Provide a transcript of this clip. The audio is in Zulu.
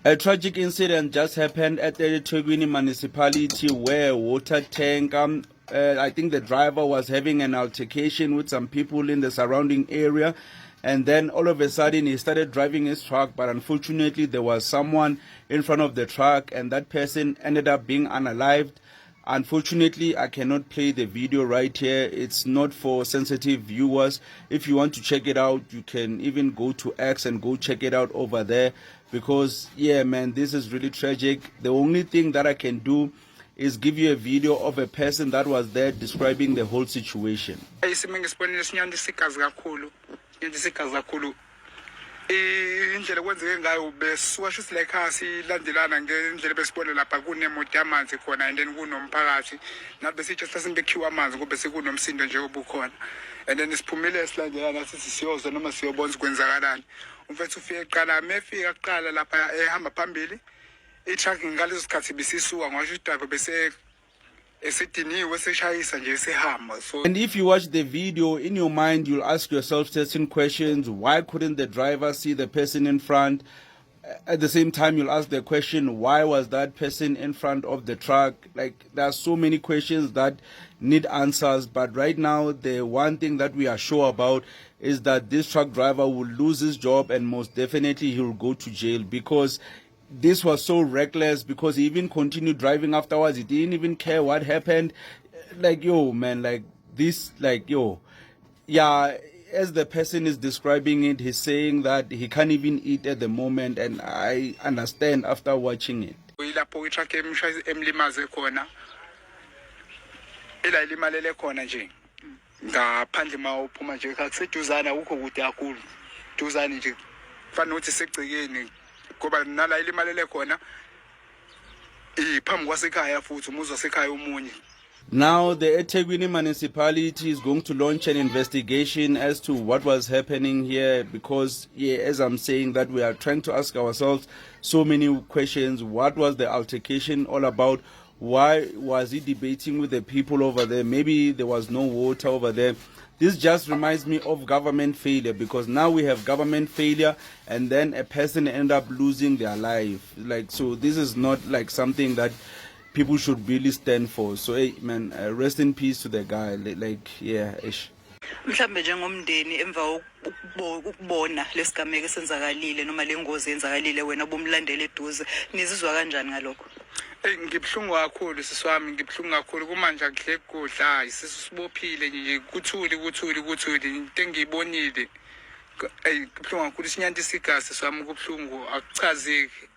A tragic incident just happened at the eThekwini municipality where a water tank, I think the driver was having an altercation with some people in the surrounding area. And then all of a sudden he started driving his truck, but unfortunately there was someone in front of the truck and that person ended up being unalived. Unfortunately, I cannot play the video right here. It's not for sensitive viewers. If you want to check it out, you can even go to X and go check it out over there. Because, yeah, man, this is really tragic. The only thing that I can do is give you a video of a person that was there describing the whole situation. Indlela kwenzeke ngayo beswasho silekhaya silandelana ngendlela besibone lapha kunemoto yamanzi khona and then kunomphakathi nabe sitsho sasimbekiwa amanzi kube sekunomsindo nje obukhona and then siphumile silandelana sithi siyoza noma siyobona ukwenzakalani umfethu ufike eqala mefika kuqala lapha ehamba phambili i-truck ngaleso sikhathi bisisuka ngisho idaba bese. And if you watch the video, in your mind, you'll ask yourself certain questions. Why couldn't the driver see the person in front? At the same time, you'll ask the question, why was that person in front of the truck? Like, there are so many questions that need answers. But right now, the one thing that we are sure about is that this truck driver will lose his job and most definitely he'll go to jail, because this was so reckless, because he even continued driving afterwards. He didn't even care what happened. Like, yo, man, like this, like, yo, yeah, as the person is describing it, he's saying that he can't even eat at the moment, and I understand after watching it. Ngoba nala ilimalele khona iphambi kwasekhaya futhi umuzi wasekhaya omunye. Now the eThekwini municipality is going to launch an investigation as to what was happening here, because, yeah, as I'm saying, that we are trying to ask ourselves so many questions. What was the altercation all about? Why was he debating with the people over there? Maybe there was no water over there. This just reminds me of government failure, because now we have government failure and then a person end up losing their life. Like, so this is not like something that people should really stand for. So, hey, man, rest in peace to the guy. Like, yeah, ish. Mhlambe njengomndeni emva ukubona lesigameko esenzakalile noma lengozi yenzakalile wena bomlandela eduze nizizwa kanjani ngalokho? Ngibhlungu kakhulu siswami, ngibhlungu kakhulu kumanje akudle kudla isisu sibophile nje kuthuli into engiyibonile ngibhlungu kakhulu sinyanda isigasi sami kubhlungu akuchazeki.